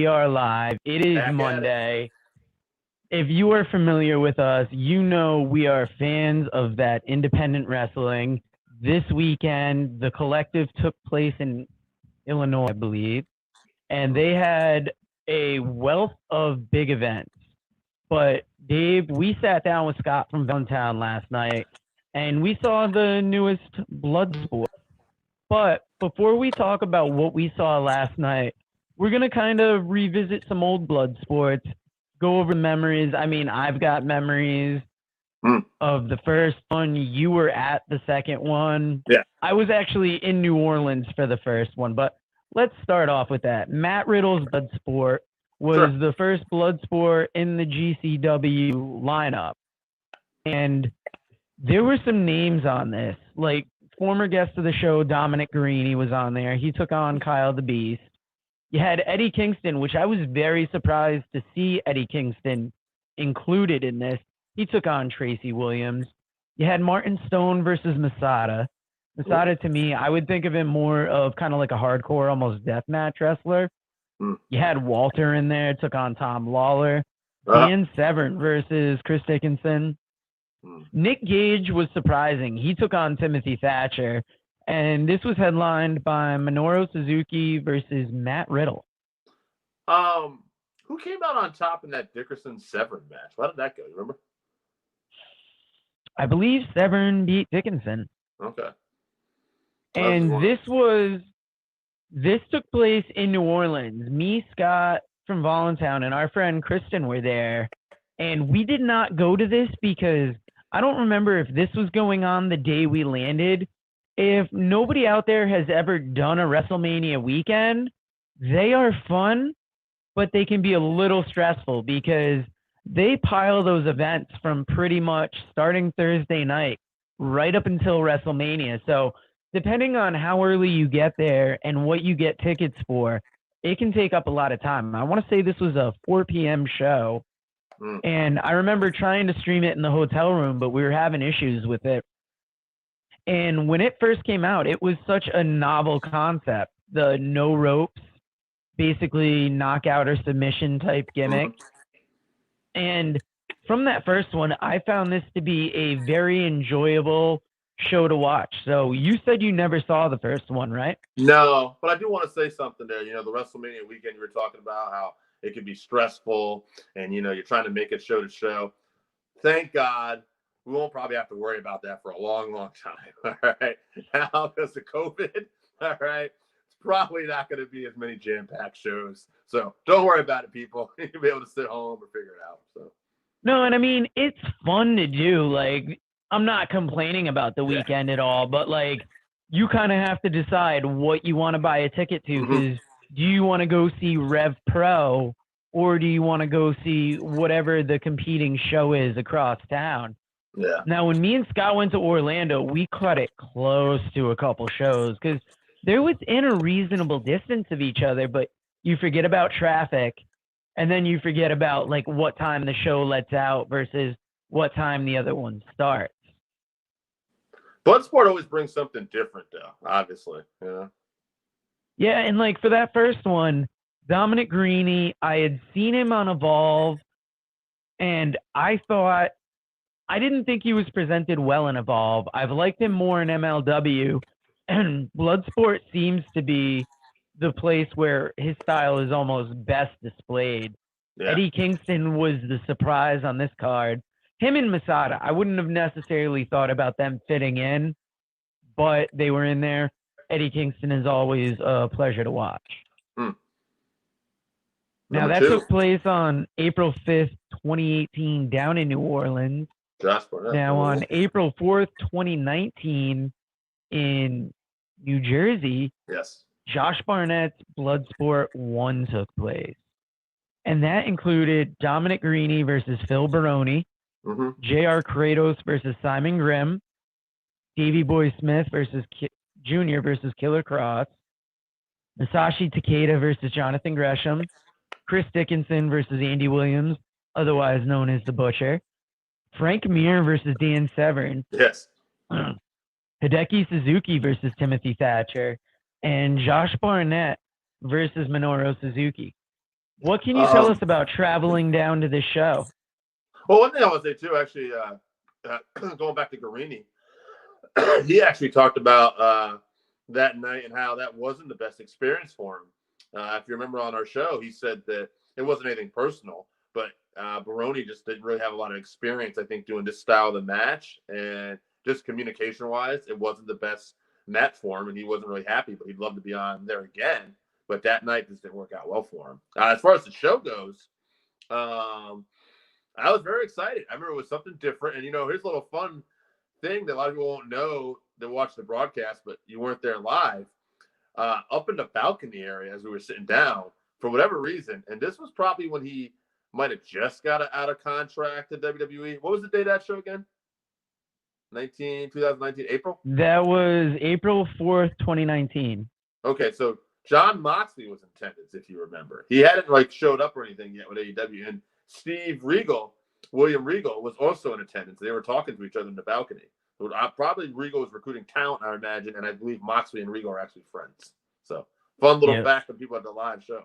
we are live. It is Back at it. Monday. If you are familiar with us, you know we are fans of that independent wrestling. This weekend, the collective took place in Illinois, I believe, and they had a wealth of big events. But Dave, we sat down with Scott from Valentine last night, and we saw the newest Bloodsport. But before we talk about what we saw last night, we're going to kind of revisit some old Bloodsports, go over memories. I mean, I've got memories of the first one. You were at the second one. Yeah. I was actually in New Orleans for the first one, but let's start off with that. Matt Riddle's Bloodsport was the first Bloodsport in the GCW lineup. And there were some names on this, like former guest of the show, Dominic Greeny was on there. He took on Kyle the Beast. You had Eddie Kingston, which I was very surprised to see Eddie Kingston included in this. He took on Tracy Williams. You had Martin Stone versus Masada. Masada, to me, I would think of him more of kind of like a hardcore, almost deathmatch wrestler. You had Walter in there, took on Tom Lawler. Dan Severn versus Chris Dickinson. Nick Gage was surprising. He took on Timothy Thatcher. And this was headlined by Minoru Suzuki versus Matt Riddle. Who came out on top in that Dickinson-Severn match? How did that go? You remember? I believe Severn beat Dickinson. Okay. And this took place in New Orleans. Me, Scott from Voluntown, and our friend Kristen were there. And we did not go to this because I don't remember if this was going on the day we landed. If nobody out there has ever done a WrestleMania weekend, they are fun, but they can be a little stressful because they pile those events from pretty much starting Thursday night right up until WrestleMania. So depending on how early you get there and what you get tickets for, it can take up a lot of time. I want to say this was a 4 p.m. show, and I remember trying to stream it in the hotel room, but we were having issues with it. And when it first came out, it was such a novel concept. The no ropes, basically knockout or submission type gimmick. And from that first one, I found this to be a very enjoyable show to watch. So you said you never saw the first one, right? No, but I do want to say something there. You know, the WrestleMania weekend, you were talking about how it can be stressful and, you know, you're trying to make it show to show. Thank God. We won't probably have to worry about that for a long, long time. All right. Now, because of COVID, all right, it's probably not going to be as many jam-packed shows. So don't worry about it, people. You'll be able to sit home or figure it out. So. No, and I mean, it's fun to do. Like, I'm not complaining about the weekend at all, but like, you kind of have to decide what you want to buy a ticket to. Because do you want to go see Rev Pro, or do you want to go see whatever the competing show is across town? Yeah. Now, when me and Scott went to Orlando, we cut it close to a couple shows because they're within a reasonable distance of each other, but you forget about traffic, and then you forget about like what time the show lets out versus what time the other one starts. Bloodsport always brings something different, though, obviously. You know? Yeah, and like for that first one, Dominic Greeny, I had seen him on Evolve, and I didn't think he was presented well in Evolve. I've liked him more in MLW, and Bloodsport seems to be the place where his style is almost best displayed. Yeah. Eddie Kingston was the surprise on this card. Him and Masada, I wouldn't have necessarily thought about them fitting in, but they were in there. Eddie Kingston is always a pleasure to watch. Now, that took place on April 5th, 2018, down in New Orleans. Now, on April 4th, 2019, in New Jersey, Josh Barnett's Bloodsport 1 took place. And that included Dominic Greeny versus Phil Baroni, J.R. Kratos versus Simon Grimm, Davey Boy Smith versus Jr. versus Killer Cross, Masashi Takeda versus Jonathan Gresham, Chris Dickinson versus Andy Williams, otherwise known as The Butcher, Frank Mir versus Dan Severn. Hideki Suzuki versus Timothy Thatcher, and Josh Barnett versus Minoru Suzuki. What can you tell us about traveling down to this show? Well, one thing I want to say too, actually, going back to Guarini, he actually talked about that night and how that wasn't the best experience for him. If you remember on our show, he said that it wasn't anything personal, but Baroni just didn't really have a lot of experience, I think, doing this style of the match. And just communication-wise, it wasn't the best match for him, and he wasn't really happy, but he'd love to be on there again. But that night just didn't work out well for him. As far as the show goes, I was very excited. I remember it was something different. And, here's a little fun thing that a lot of people won't know that watch the broadcast, but you weren't there live. Up in the balcony area as we were sitting down, for whatever reason, and this was probably when he might have just got out of contract to WWE. What was the date of that show again? 2019, April? That was April 4th, 2019. Okay, so Jon Moxley was in attendance, if you remember. He hadn't showed up or anything yet with AEW, and William Regal, was also in attendance. They were talking to each other in the balcony. So probably Regal was recruiting talent, I imagine, and I believe Moxley and Regal are actually friends. So fun little fact of people at the live show.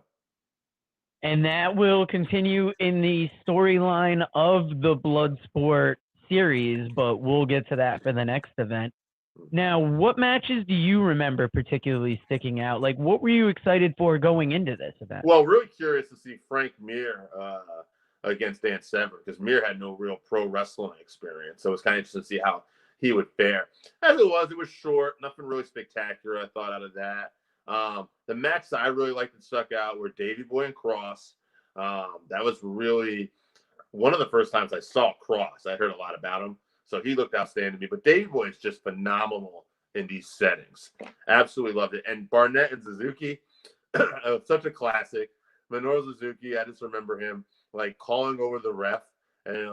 And that will continue in the storyline of the Bloodsport series, but we'll get to that for the next event. Now, what matches do you remember particularly sticking out? What were you excited for going into this event? Well, really curious to see Frank Mir against Dan Severn, because Mir had no real pro wrestling experience. So it's kind of interesting to see how he would fare. As it was short, nothing really spectacular, I thought, out of that. The match that I really liked that stuck out were Davey Boy and Cross. That was really one of the first times I saw Cross. I heard a lot about him, so he looked outstanding to me. But Davey Boy is just phenomenal in these settings. Absolutely loved it. And Barnett and Suzuki, such a classic. Minoru Suzuki, I just remember him calling over the ref and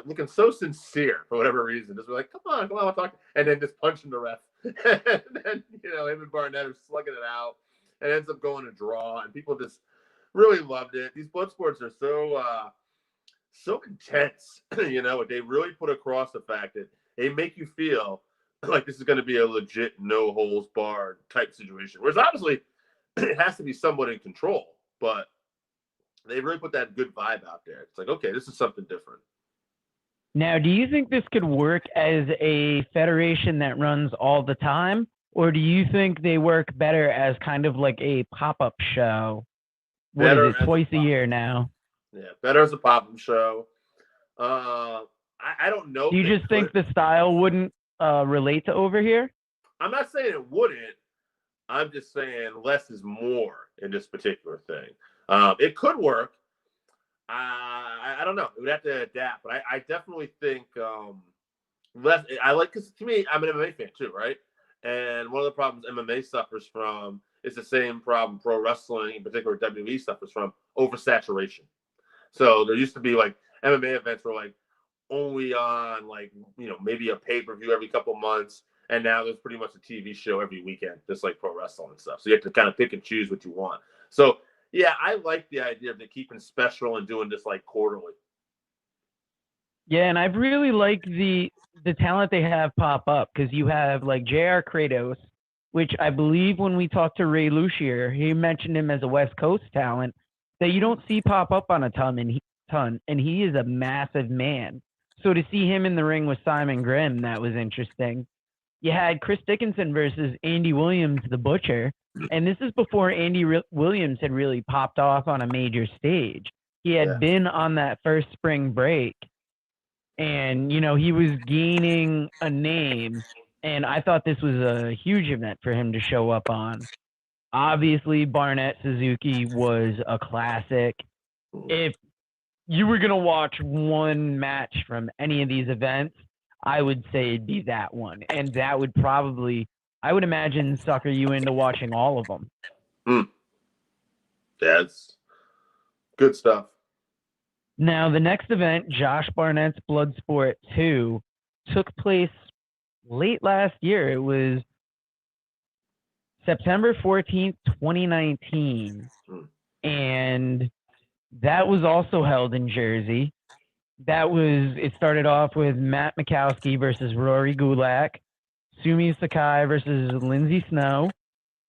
looking so sincere for whatever reason. Just come on, I'll talk. And then just punching the ref. And then, him and Barnett are slugging it out. It ends up going to draw, and people just really loved it. These Bloodsports are so intense, They really put across the fact that they make you feel like this is going to be a legit no holds barred type situation. Whereas obviously it has to be somewhat in control, but they really put that good vibe out there. It's okay, this is something different. Now, do you think this could work as a federation that runs all the time? Or do you think they work better as kind of like a pop-up show? What is it, twice a year now? Yeah, better as a pop-up show. I don't know. Do you just think the style wouldn't relate to over here? I'm not saying it wouldn't. I'm just saying less is more in this particular thing. It could work. I don't know. It would have to adapt, but I definitely think less. Because to me, I'm an MMA fan too, right? And one of the problems MMA suffers from is the same problem pro wrestling, in particular WWE, suffers from: oversaturation. So there used to be MMA events were only on maybe a pay-per-view every couple months, and now there's pretty much a TV show every weekend, just like pro wrestling and stuff. So you have to kind of pick and choose what you want. So yeah, I like the idea of keeping special and doing this quarterly. Yeah, and I've really liked the talent they have pop up, because you have JR Kratos, which I believe when we talked to Ray Lucier, he mentioned him as a West Coast talent that you don't see pop up on a ton, and he is a massive man. So to see him in the ring with Simon Grimm, that was interesting. You had Chris Dickinson versus Andy Williams, the Butcher, and this is before Andy Williams had really popped off on a major stage. He had been on that first spring break, and he was gaining a name, and I thought this was a huge event for him to show up on. Obviously, Barnett Suzuki was a classic. If you were going to watch one match from any of these events, I would say it'd be that one. And that would probably, I would imagine, sucker you into watching all of them. That's good stuff. Now, the next event, Josh Barnett's Bloodsport 2, took place late last year. It was September 14th, 2019. And that was also held in Jersey. It started off with Matt Mikowski versus Rory Gulak, Sumi Sakai versus Lindsay Snow,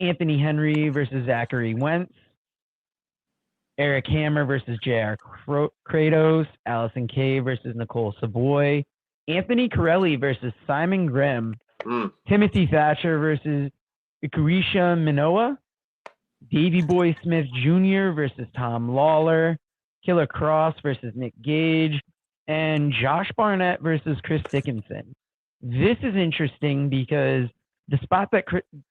Anthony Henry versus Zachary Wentz, Eric Hammer versus J.R. Kratos, Allison Kay versus Nicole Savoy, Anthony Corelli versus Simon Grimm, Timothy Thatcher versus Grisha Minoa, Davey Boy Smith Jr. versus Tom Lawler, Killer Cross versus Nick Gage, and Josh Barnett versus Chris Dickinson. This is interesting because the spot that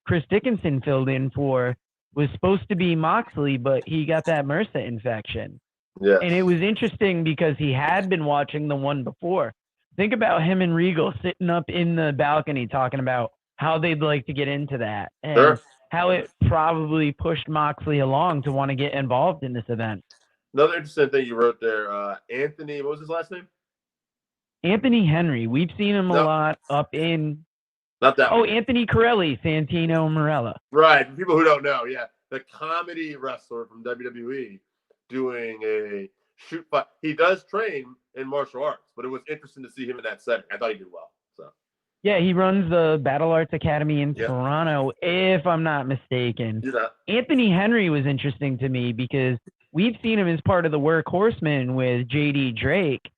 Chris Dickinson filled in for was supposed to be Moxley, but he got that MRSA infection. Yeah. And it was interesting because he had been watching the one before. Think about him and Regal sitting up in the balcony talking about how they'd like to get into that and how it probably pushed Moxley along to want to get involved in this event. Another interesting thing you wrote there, Anthony, what was his last name? Anthony Henry. We've seen him a lot up in... Not that one. Anthony Corelli, Santino Marella. Right. For people who don't know, yeah. The comedy wrestler from WWE doing a shoot fight. He does train in martial arts, but it was interesting to see him in that setting. I thought he did well. So. Yeah, he runs the Battle Arts Academy in Toronto, if I'm not mistaken. Yeah. Anthony Henry was interesting to me because we've seen him as part of the Workhorsemen with JD Drake,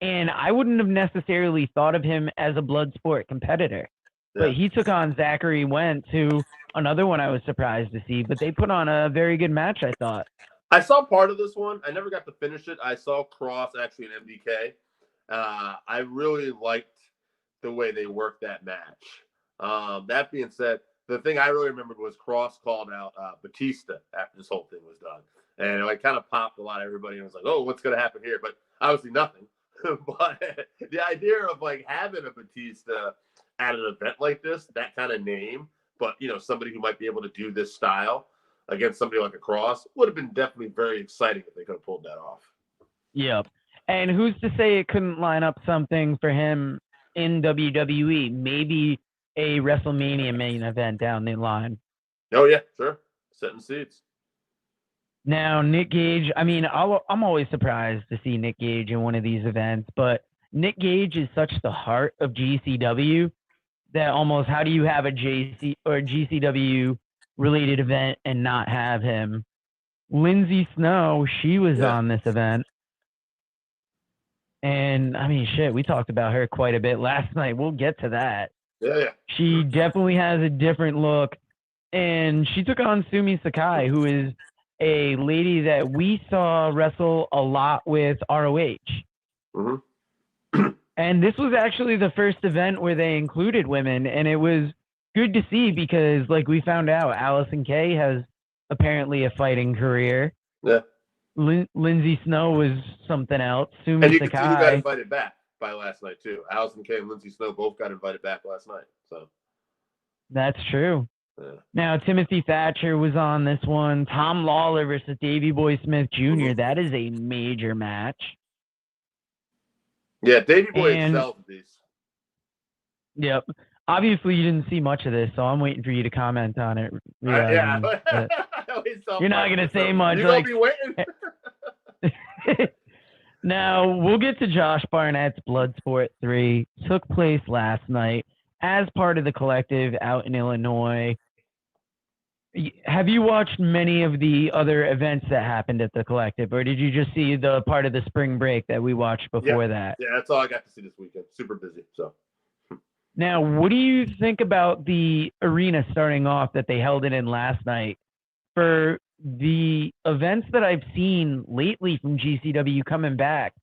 and I wouldn't have necessarily thought of him as a Bloodsport competitor. Yeah. But he took on Zachary Wentz, who another one I was surprised to see, but they put on a very good match, I thought. I saw part of this one. I never got to finish it. I saw Cross actually in MDK. I really liked the way they worked that match. That being said, the thing I really remembered was Cross called out Batista after this whole thing was done. And it kind of popped a lot of everybody and was like, oh, what's going to happen here? But obviously nothing. But the idea of like having a Batista at an event like this, that kind of name, but somebody who might be able to do this style against somebody like a Cross would have been definitely very exciting if they could have pulled that off. Yep. And who's to say it couldn't line up something for him in WWE? Maybe a WrestleMania main event down the line. Oh, yeah, sure. Setting seeds. Now, Nick Gage, I mean, I'm always surprised to see Nick Gage in one of these events, but Nick Gage is such the heart of GCW that almost how do you have a JC or GCW related event and not have him? Lindsay Snow, she was on this event. And I mean, shit, we talked about her quite a bit last night. We'll get to that. Yeah. She definitely has a different look. And she took on Sumi Sakai, who is a lady that we saw wrestle a lot with ROH. Mm-hmm. And this was actually the first event where they included women, and it was good to see because, like we found out, Allison Kay has apparently a fighting career. Yeah. Lindsay Snow was something else. Sumi and you Sakai. can see who got invited back by last night, too. Allison Kay and Lindsay Snow both got invited back last night. So that's true. Yeah. Now, Timothy Thatcher was on this one. Tom Lawler versus Davey Boy Smith Jr. Mm-hmm. That is a major match. Yeah, Davey Boy excels at these. Yep. Obviously, you didn't see much of this, so I'm waiting for you to comment on it. Yeah. You're not going to say much. You're going to be waiting. Now, we'll get to Josh Barnett's Bloodsport 3. Took place last night as part of the collective out in Illinois. Have you watched many of the other events that happened at the collective, or did you just see the part of the spring break that we watched before that? Yeah, that's all I got to see this weekend. Super busy, so. Now, what do you think about the arena starting off that they held it in last night? For the events that I've seen lately from GCW coming back,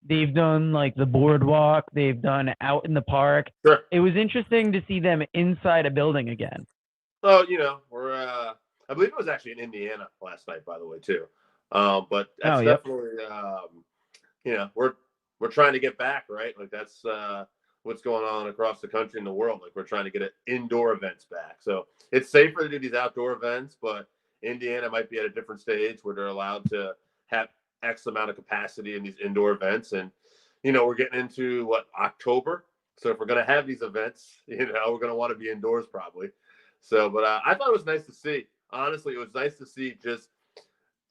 they've done like the boardwalk, they've done out in the park. Sure. It was interesting to see them inside a building again. Oh, we're I believe it was actually in Indiana last night, by the way, too. But that's definitely we're trying to get back, right? Like that's what's going on across the country and the world. Like we're trying to get indoor events back. So it's safer to do these outdoor events, but Indiana might be at a different stage where they're allowed to have X amount of capacity in these indoor events. And, we're getting into October. So if we're going to have these events, we're going to want to be indoors probably. So, but I thought it was nice to see. Honestly, it was nice to see just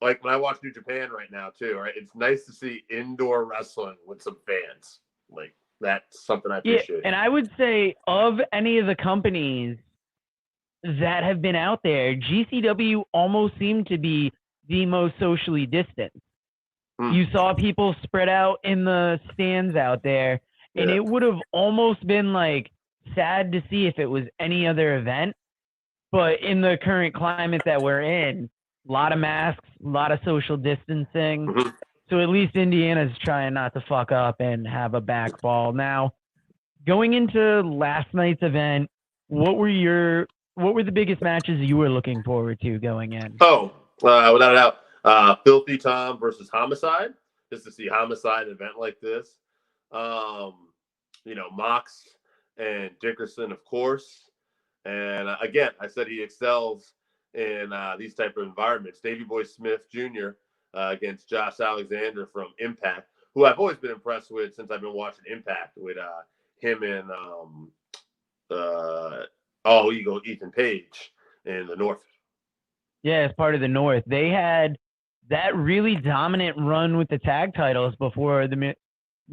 like when I watch New Japan right now too, right? It's nice to see indoor wrestling with some fans. Like that's something I appreciate. Yeah, and I would say of any of the companies that have been out there, GCW almost seemed to be the most socially distanced. Hmm. You saw people spread out in the stands out there, and Yeah. it would have almost been like sad to see if it was any other event. But in the current climate that we're in, a lot of masks, a lot of social distancing. Mhm. So at least Indiana's trying not to fuck up and have a back ball. Now, going into last night's event, what were the biggest matches you were looking forward to going in? Oh, without a doubt, Filthy Tom versus Homicide. Just to see Homicide event like this. Mox and Dickerson, of course. And again, I said he excels in these type of environments. Davey Boy Smith Jr. Against Josh Alexander from Impact, who I've always been impressed with since I've been watching Impact with him and Ethan Page in the North. Yeah, as part of the North. They had that really dominant run with the tag titles before the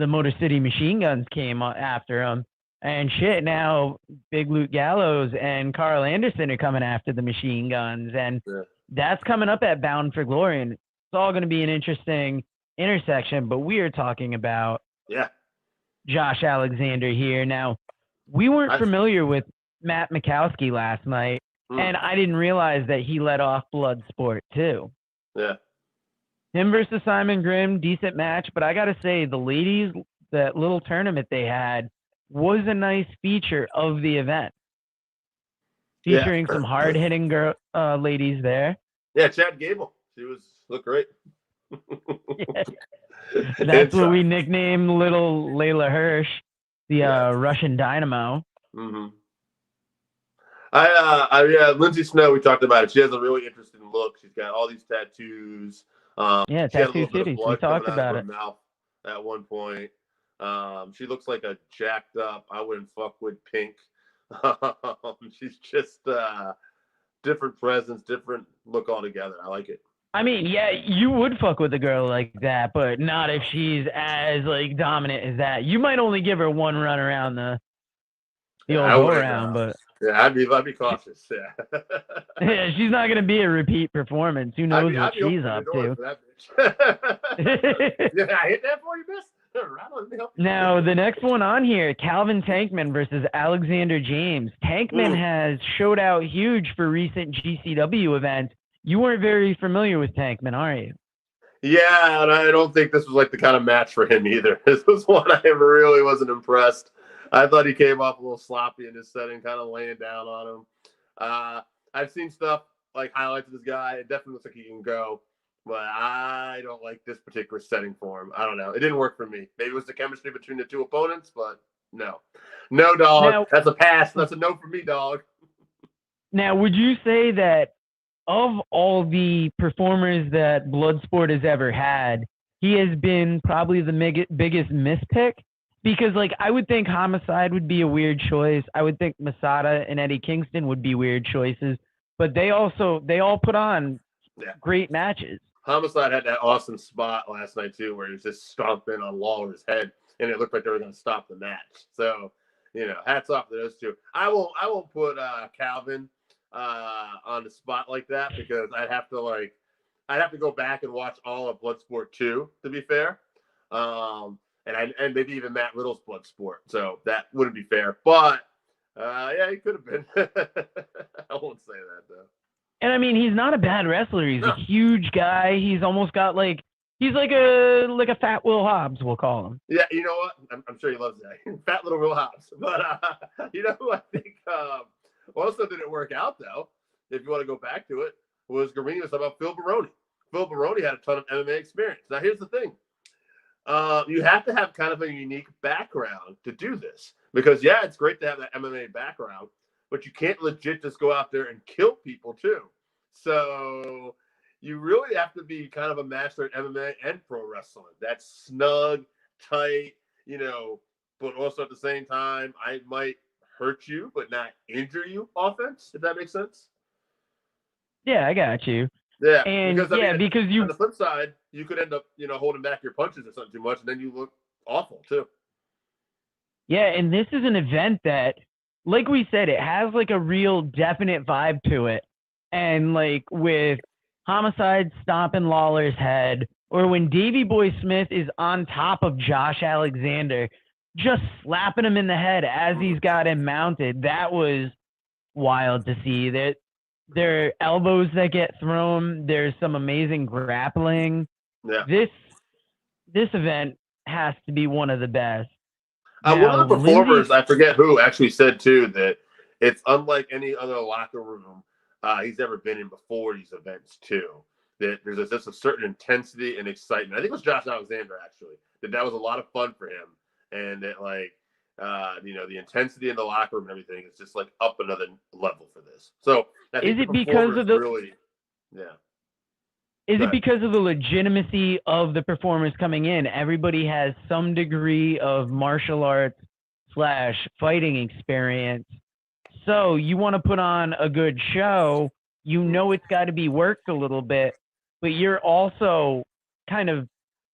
Motor City Machine Guns came after them. And shit, now Big Luke Gallows and Carl Anderson are coming after the Machine Guns. And that's coming up at Bound for Glory. And it's all going to be an interesting intersection. But we are talking about Josh Alexander here. Now, we weren't familiar with Matt Mikowski last night. And I didn't realize that he led off Bloodsport too. Yeah. Him versus Simon Grimm, decent match. But I got to say, the ladies, that little tournament they had, was a nice feature of the event, featuring some hard-hitting ladies there. Yeah, Chad Gable. She looked great. That's what we nicknamed little Layla Hirsch, the Russian Dynamo. Mm-hmm. Lindsay Snow, we talked about it. She has a really interesting look. She's got all these tattoos. Tattoo City. We talked about it. Mouth at one point. She looks like a jacked up, I wouldn't fuck with Pink. She's just different presence, different look altogether. I like it. I mean, yeah, you would fuck with a girl like that, but not if she's as like dominant as that. You might only give her one run around the old go around, but I'd be cautious. Yeah. Yeah, she's not gonna be a repeat performance. Who knows what she's up to? Yeah, I hit that for you, miss. Now, the next one on here, Calvin Tankman versus Alexander James. Tankman has showed out huge for recent GCW events. You weren't very familiar with Tankman, are you? Yeah, and I don't think this was like the kind of match for him either. This was one I really wasn't impressed. I thought he came off a little sloppy in his setting, kind of laying down on him. I've seen stuff like highlights of this guy. It definitely looks like he can go. But I don't like this particular setting for him. I don't know. It didn't work for me. Maybe it was the chemistry between the two opponents, but no. No, dog. Now, that's a pass. That's a no for me, dog. Now, would you say that of all the performers that Bloodsport has ever had, he has been probably the biggest mispick? Because, like, I would think Homicide would be a weird choice. I would think Masada and Eddie Kingston would be weird choices. But they all put on great matches. Homicide had that awesome spot last night too, where he was just stomping on Lawler's head, and it looked like they were going to stop the match. So, hats off to those two. I won't put Calvin on the spot like that, because I'd have to go back and watch all of Bloodsport 2, to be fair, and maybe even Matt Riddle's Bloodsport. So that wouldn't be fair. But he could have been. I won't say that though. And I mean, he's not a bad wrestler. He's a huge guy. He's almost got he's like a fat Will Hobbs, we'll call him. Yeah, you know what? I'm sure he loves that. Fat little Will Hobbs. But you know who I think also didn't work out though, if you want to go back to it, was Garino's about Phil Baroni. Phil Baroni had a ton of MMA experience. Now here's the thing. You have to have kind of a unique background to do this, because it's great to have that MMA background, but you can't legit just go out there and kill people too. So you really have to be kind of a master at MMA and pro wrestling. That's snug, tight, but also at the same time, I might hurt you, but not injure you offense, if that makes sense. Yeah, I got you. Yeah, and because on the flip side, you could end up, holding back your punches or something too much, and then you look awful too. Yeah, and this is an event that, like we said, it has like a real definite vibe to it. And like with Homicide stomping Lawler's head, or when Davey Boy Smith is on top of Josh Alexander, just slapping him in the head as he's got him mounted. That was wild to see. That there are elbows that get thrown. There's some amazing grappling. Yeah. This event has to be one of the best. One of the performers, I forget who, actually said too that it's unlike any other locker room he's ever been in before these events too. That there's just a certain intensity and excitement. I think it was Josh Alexander actually. That was a lot of fun for him, and that the intensity in the locker room and everything is just like up another level for this. So is it because of the really, yeah? Is it because of the legitimacy of the performers coming in? Everybody has some degree of martial arts / fighting experience. So you want to put on a good show. You know it's got to be worked a little bit, but you're also kind of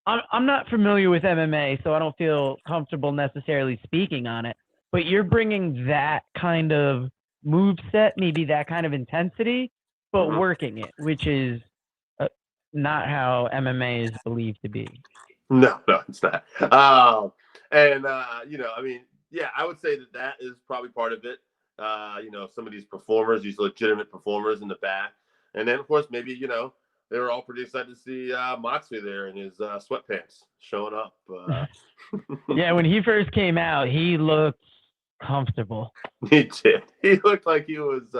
I'm not familiar with MMA, so I don't feel comfortable necessarily speaking on it. But you're bringing that kind of move set, maybe that kind of intensity, but working it, which is not how MMA is believed to be. No, it's not. I would say that is probably part of it. Some of these performers, these legitimate performers in the back. And then, of course, maybe, they were all pretty excited to see Moxley there in his sweatpants showing up. Yeah, when he first came out, he looked comfortable. He did. He looked like he was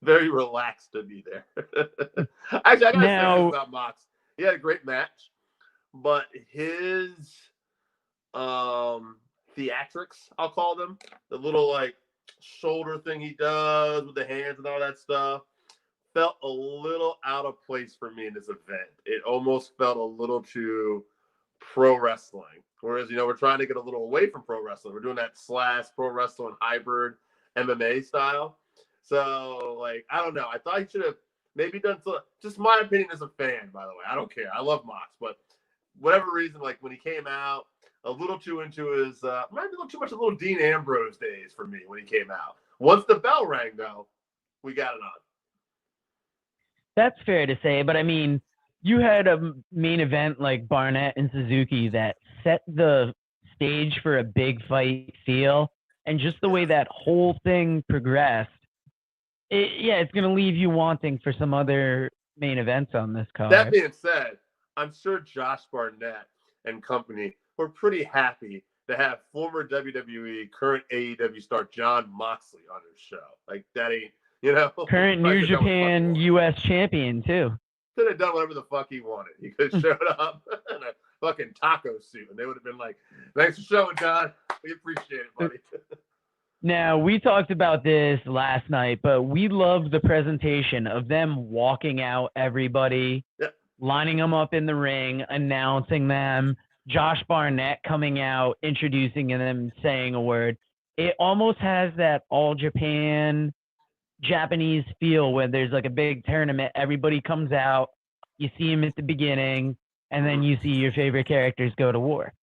very relaxed to be there. Actually, I got to say this about Mox. He had a great match, but his theatrics, I'll call them, the little shoulder thing he does with the hands and all that stuff, felt a little out of place for me in this event. It almost felt a little too pro wrestling. Whereas, we're trying to get a little away from pro wrestling. We're doing that / pro wrestling hybrid MMA style. So, I don't know. I thought he should have maybe done just my opinion as a fan, by the way. I don't care. I love Mox, but whatever reason, when he came out, a little too into his, might be a little too much of little Dean Ambrose days for me when he came out. Once the bell rang, though, we got it on. That's fair to say, but I mean, you had a main event like Barnett and Suzuki that set the stage for a big fight feel, and just the way that whole thing progressed, it's going to leave you wanting for some other main events on this card. That being said, I'm sure Josh Barnett and company were pretty happy to have former WWE, current AEW star Jon Moxley on their show. That ain't, current New Japan US champion too. Could have done whatever the fuck he wanted. He could have showed up in a fucking taco suit, and they would have been like, "Thanks for showing, John. We appreciate it, buddy." Now, we talked about this last night, but we love the presentation of them walking out everybody, lining them up in the ring, announcing them, Josh Barnett coming out, introducing them, saying a word. It almost has that all Japanese feel where there's a big tournament, everybody comes out, you see him at the beginning, and then you see your favorite characters go to war.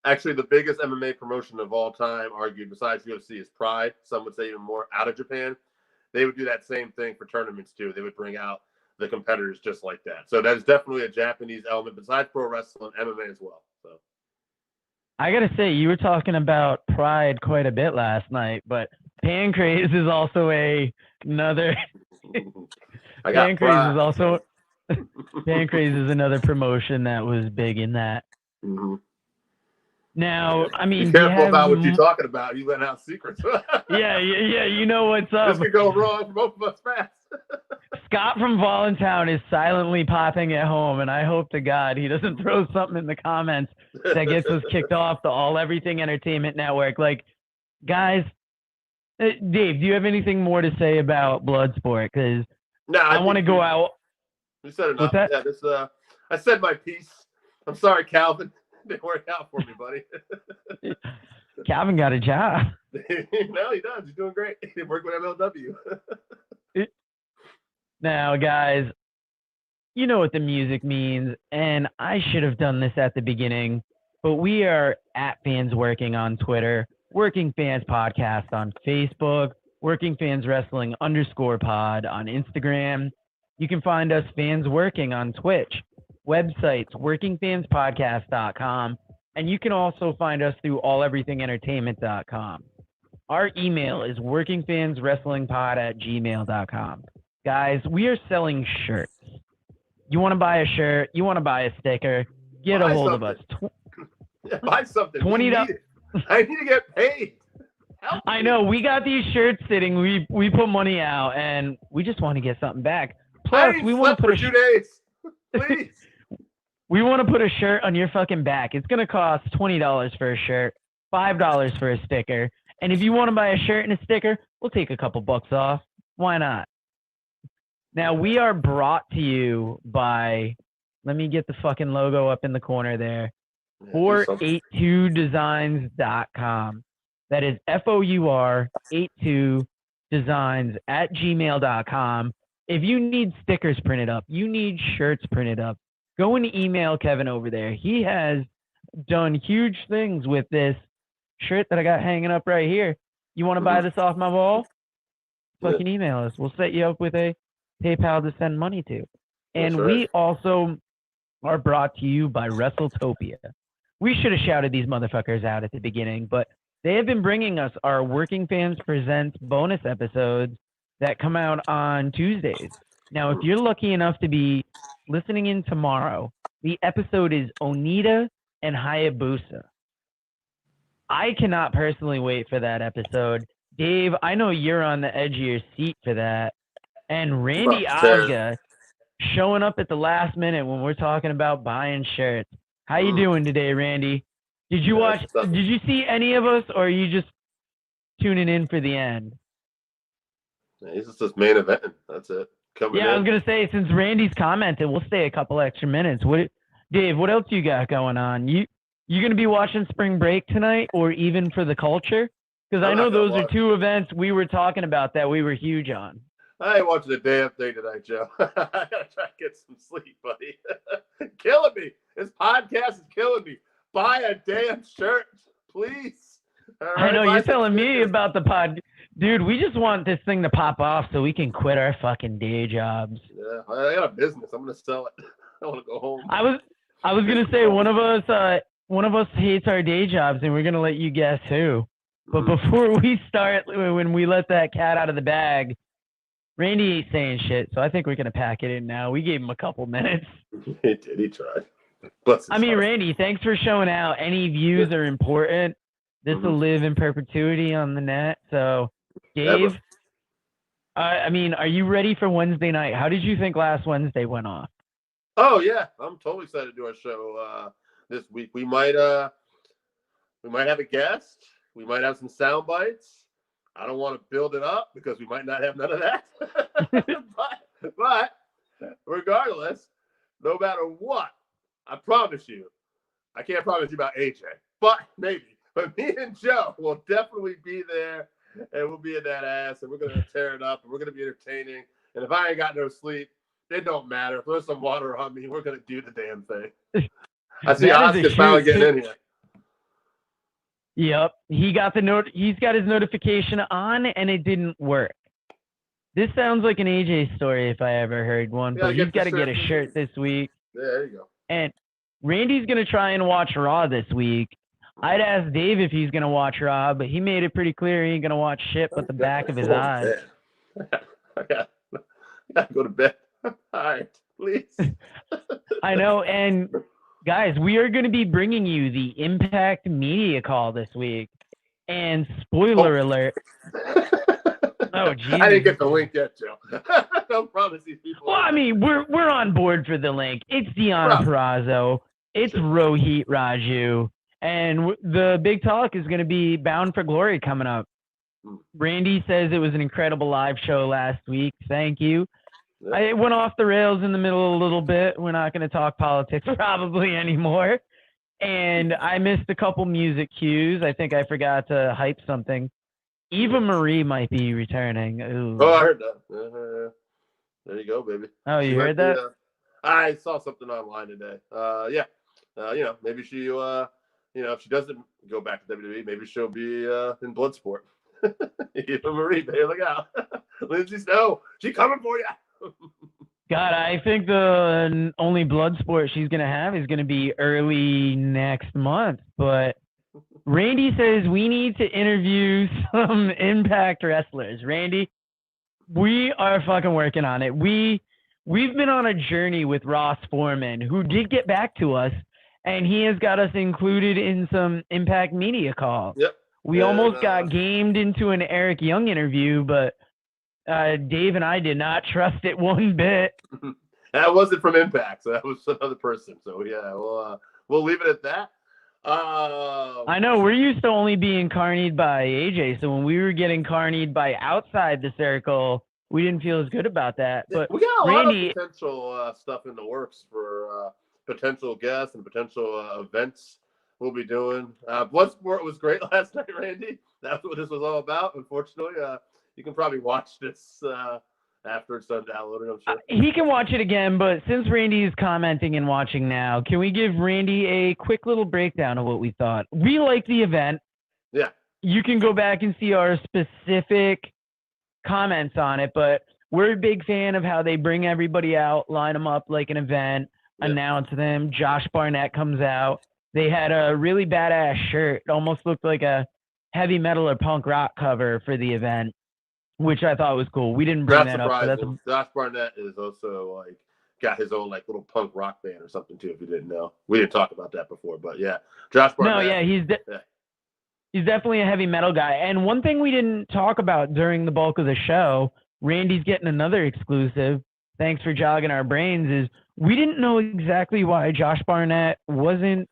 Actually, the biggest MMA promotion of all time, argued besides UFC, is Pride. Some would say even more out of Japan. They would do that same thing for tournaments too. They would bring out the competitors just like that. So that is definitely a Japanese element besides pro wrestling, MMA as well. So I gotta say, you were talking about Pride quite a bit last night, but Pancrase is also another. Pancrase is also. Pancrase is another promotion that was big in that. Mm-hmm. Now, I mean, be careful about what you're talking about. You let out secrets. yeah. You know what's up. This could go wrong for both of us fast. Scott from Voluntown is silently popping at home, and I hope to God he doesn't throw something in the comments that gets us kicked off the All Everything Entertainment Network. Guys, Dave, do you have anything more to say about Bloodsport? Because I want to go out. You said enough. Yeah, I said my piece. I'm sorry, Calvin. Didn't work out for me, buddy. Calvin got a job. No, he does. He's doing great. He worked with MLW. Now, guys, you know what the music means, and I should have done this at the beginning, but we are at Fans Working on Twitter, Working Fans Podcast on Facebook, Working Fans Wrestling _pod on Instagram. You can find us Fans Working on Twitch, websites, workingfanspodcast.com, and you can also find us through alleverythingentertainment.com. Our email is workingfanswrestlingpod@gmail.com. Guys, we are selling shirts. You want to buy a shirt, you want to buy a sticker, get a hold of us. Buy something. $20. I need to get paid. I know, we got these shirts sitting. We put money out, and we just want to get something back. Plus, we want to put for 2 days. Please. We want to put a shirt on your fucking back. It's going to cost $20 for a shirt, $5 for a sticker. And if you want to buy a shirt and a sticker, we'll take a couple bucks off. Why not? Now, we are brought to you by, let me get the fucking logo up in the corner there, 482designs.com. That is FOUR82designs@gmail.com. If you need stickers printed up, you need shirts printed up, go and email Kevin over there. He has done huge things with this shirt that I got hanging up right here. You want to buy this off my wall? Fucking email us. We'll set you up with a PayPal to send money to. And we also are brought to you by WrestleTopia. We should have shouted these motherfuckers out at the beginning, but they have been bringing us our Working Fans Presents bonus episodes that come out on Tuesdays. Now, if you're lucky enough to be listening in tomorrow, the episode is Onita and Hayabusa. I cannot personally wait for that episode. Dave, I know you're on the edge of your seat for that. And Randy Osga showing up at the last minute when we're talking about buying shirts. How you doing today, Randy? Did you watch? Did you see any of us, or are you just tuning in for the end? He's just this main event. That's it. I was gonna say, since Randy's commented, we'll stay a couple extra minutes. Dave? What else you got going on? You gonna be watching Spring Break tonight, or even for the Culture? Because I know those are two events we were talking about that we were huge on. I ain't watching a damn thing tonight, Joe. I gotta try to get some sleep, buddy. Killing me. This podcast is killing me. Buy a damn shirt, please. Right, I know you're telling me about the pod. Dude, we just want this thing to pop off so we can quit our fucking day jobs. Yeah, I got a business. I'm gonna sell it. I want to go home. I was gonna say one of us hates our day jobs, and we're gonna let you guess who. But before we start, when we let that cat out of the bag, Randy ain't saying shit, so I think we're gonna pack it in now. We gave him a couple minutes. He did. He tried. Randy, thanks for showing out. Any views are important. This will live in perpetuity on the net. So, Dave, are you ready for Wednesday night? How did you think last Wednesday went off? Oh yeah, I'm totally excited to do our show this week. We might have a guest. We might have some sound bites. I don't want to build it up because we might not have none of that. but regardless, no matter what, I promise you, I can't promise you about AJ, but maybe. But me and Joe will definitely be there, and we'll be in that ass, and we're going to tear it up, and we're going to be entertaining. And if I ain't got no sleep, it don't matter. If there's some water on me, we're going to do the damn thing. I see Oscar finally getting in here. Yep. He's got his notification on, and it didn't work. This sounds like an AJ story if I ever heard one, but he's got to get a shirt this week. Yeah, there you go. And Randy's going to try and watch Raw this week. I'd ask Dave if he's going to watch Raw, but he made it pretty clear he ain't going to watch shit but the back of his eyes. I got to go to bed. All right, please. I know, and guys, we are going to be bringing you the Impact Media Call this week. And spoiler alert. Oh, Jesus. I didn't get the link yet, Joe. Don't promise these people. Well, we're on board for the link. It's Deonna Purrazzo. It's Rohit Raju. And the big talk is going to be Bound for Glory coming up. Randy says it was an incredible live show last week. Thank you. Yeah. I went off the rails in the middle a little bit. We're not going to talk politics probably anymore. And I missed a couple music cues. I think I forgot to hype something. Eva Marie might be returning. Ooh. Oh, I heard that. There you go, baby. Oh, you heard that? I saw something online today. Maybe she, if she doesn't go back to WWE, maybe she'll be in Bloodsport. Eva Marie, baby, look out. Lindsay Snow, she coming for you. God, I think the only Bloodsport she's going to have is going to be early next month. But Randy says we need to interview some Impact wrestlers. Randy, we are fucking working on it. We've been on a journey with Ross Foreman, who did get back to us, and he has got us included in some Impact media calls. Yep. We almost got gamed into an Eric Young interview, but Dave and I did not trust it one bit. That wasn't from Impact, so that was another person. So yeah, we'll leave it at that. I know we're used to only being carnied by AJ, so when we were getting carnied by outside the circle, we didn't feel as good about that. But we got a Randy, lot of potential stuff in the works for potential guests and potential events we'll be doing. Bloodsport was great last night, Randy. That's what this was all about. Unfortunately, you can probably watch this after it's done downloading, I'm sure. He can watch it again, but since Randy's commenting and watching now, can we give Randy a quick little breakdown of what we thought? We liked the event. Yeah. You can go back and see our specific comments on it, but we're a big fan of how they bring everybody out, line them up like an event, announce them. Josh Barnett comes out. They had a really badass shirt. It almost looked like a heavy metal or punk rock cover for the event, which I thought was cool. We didn't bring that up. So Josh Barnett is also like got his own like little punk rock band or something too. If you didn't know, we didn't talk about that before, but yeah, Josh Barnett. No, yeah, he's definitely a heavy metal guy. And one thing we didn't talk about during the bulk of the show, Randy's getting another exclusive. Thanks for jogging our brains. Is we didn't know exactly why Josh Barnett wasn't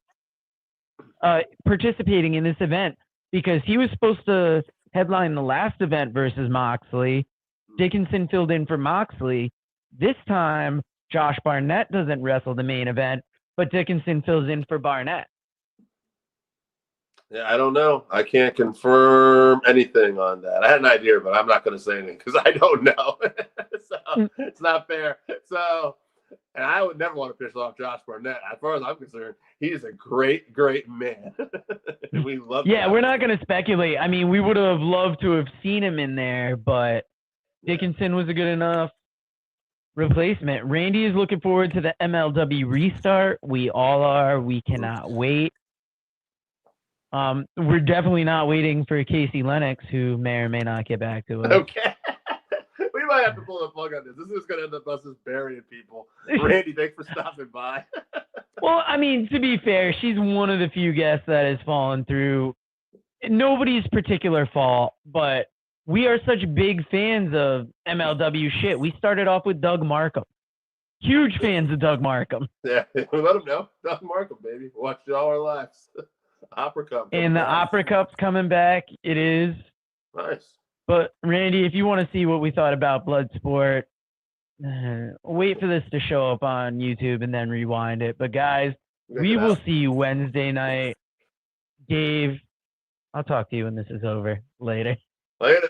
participating in this event, because he was supposed to headline the last event versus Moxley. Dickinson filled in for Moxley. This time, Josh Barnett doesn't wrestle the main event, but Dickinson fills in for Barnett. Yeah, I don't know. I can't confirm anything on that. I had an idea, but I'm not going to say anything because I don't know. So it's not fair. So, and I would never want to piss off Josh Barnett. As far as I'm concerned, he is a great, great man. We love him. Yeah, we're not going to speculate. I mean, we would have loved to have seen him in there, but Dickinson was a good enough replacement. Randy is looking forward to the MLW restart. We all are. We cannot wait. We're definitely not waiting for Casey Lennox, who may or may not get back to us. Okay. We might have to pull the plug on this. This is going to end up us just burying people. Randy, thanks for stopping by. Well, I mean, to be fair, she's one of the few guests that has fallen through. Nobody's particular fault, but we are such big fans of MLW shit. We started off with Doug Markham. Huge fans of Doug Markham. Yeah, let him know. Doug Markham, baby. Watched it all our lives. Opera Cup. And the Opera Cup's coming back. It is. Nice. But, Randy, if you want to see what we thought about Bloodsport, wait for this to show up on YouTube and then rewind it. But, guys, we will see you Wednesday night. Dave, I'll talk to you when this is over. Later. Later.